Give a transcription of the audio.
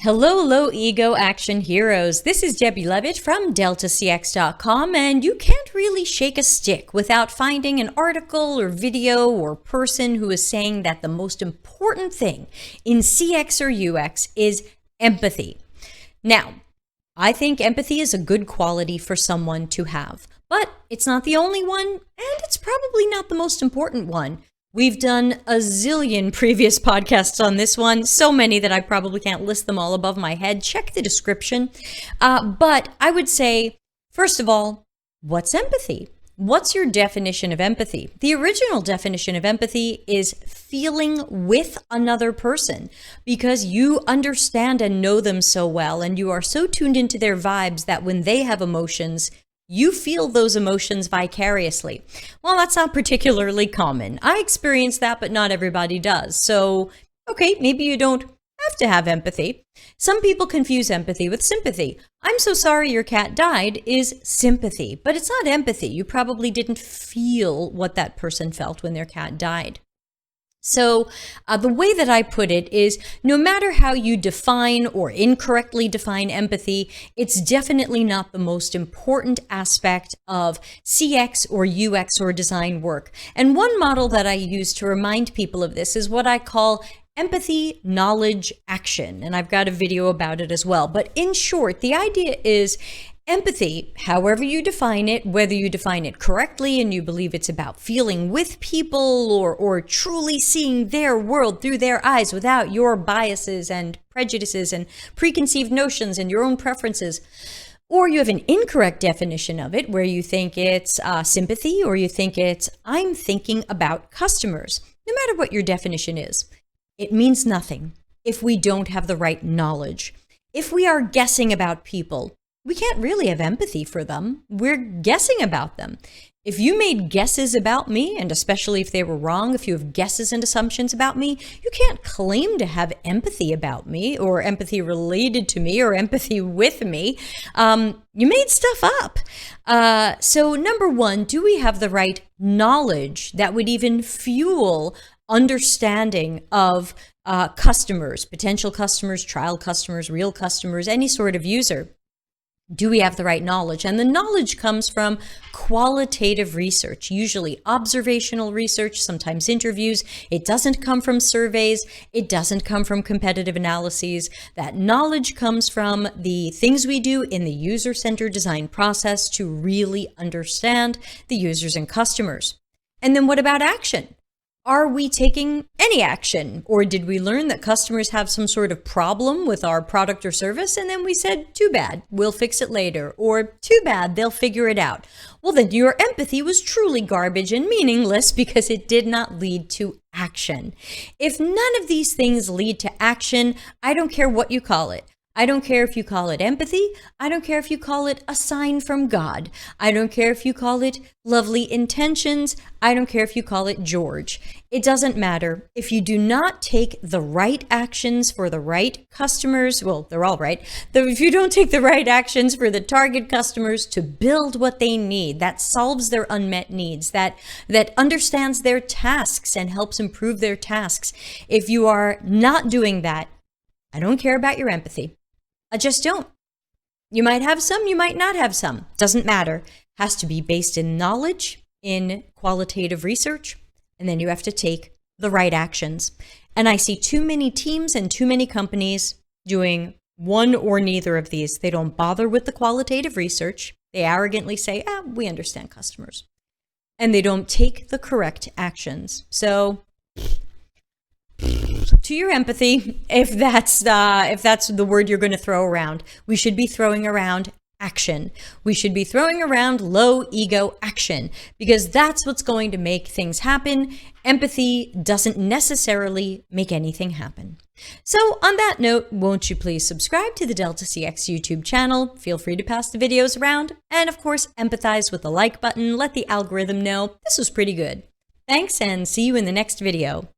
Hello, low ego action heroes. This is Debbie Levitt from DeltaCX.com, and you can't really shake a stick without finding an article or video or person who is saying that the most important thing in CX or UX is empathy. Now, I think empathy is a good quality for someone to have, but it's not the only one, and it's probably not the most important one. We've done a zillion previous podcasts on this one, so many that I probably can't list them all above my head. Check the description. But I would say, first of all, what's empathy? What's your definition of empathy? The original definition of empathy is feeling with another person because you understand and know them so well, and you are so tuned into their vibes that when they have emotions, you feel those emotions vicariously. Well, that's not particularly common. I experience that, but not everybody does. So, okay, maybe you don't have to have empathy. Some people confuse empathy with sympathy. I'm so sorry your cat died is sympathy, but it's not empathy. You probably didn't feel what that person felt when their cat died. So the way that I put it is, no matter how you define or incorrectly define empathy, it's definitely not the most important aspect of CX or UX or design work. And one model that I use to remind people of this is what I call empathy, knowledge, action. And I've got a video about it as well. But in short, the idea is empathy, however you define it, whether you define it correctly and you believe it's about feeling with people or truly seeing their world through their eyes without your biases and prejudices and preconceived notions and your own preferences, or you have an incorrect definition of it where you think it's sympathy or you think it's I'm thinking about customers. No matter what your definition is, it means nothing if we don't have the right knowledge. If we are guessing about people, we can't really have empathy for them. We're guessing about them. If you made guesses about me, and especially if they were wrong, if you have guesses and assumptions about me, you can't claim to have empathy about me or empathy related to me or empathy with me. You made stuff up. So number one, do we have the right knowledge that would even fuel understanding of customers, potential customers, trial customers, real customers, any sort of user? Do we have the right knowledge? And the knowledge comes from qualitative research, usually observational research, sometimes interviews. It doesn't come from surveys. It doesn't come from competitive analyses. That knowledge comes from the things we do in the user-centered design process to really understand the users and customers. And then what about action? Are we taking any action? Or did we learn that customers have some sort of problem with our product or service? And then we said, too bad, we'll fix it later. Or too bad, they'll figure it out. Well, then your empathy was truly garbage and meaningless because it did not lead to action. If none of these things lead to action, I don't care what you call it. I don't care if you call it empathy. I don't care if you call it a sign from God. I don't care if you call it lovely intentions. I don't care if you call it George. It doesn't matter. If you do not take the right actions for the right customers, well, they're all right. If you don't take the right actions for the target customers to build what they need, that solves their unmet needs, that understands their tasks and helps improve their tasks. If you are not doing that, I don't care about your empathy. I just don't. You might have some, you might not have some. Doesn't matter. Has to be based in knowledge, in qualitative research, and then you have to take the right actions. And I see too many teams and too many companies doing one or neither of these. They don't bother with the qualitative research. They arrogantly say, we understand customers. And they don't take the correct actions. So to your empathy, if that's the word you're going to throw around, we should be throwing around action. We should be throwing around low ego action because that's what's going to make things happen. Empathy doesn't necessarily make anything happen. So on that note, won't you please subscribe to the Delta CX YouTube channel? Feel free to pass the videos around. And of course, empathize with the like button. Let the algorithm know this was pretty good. Thanks and see you in the next video.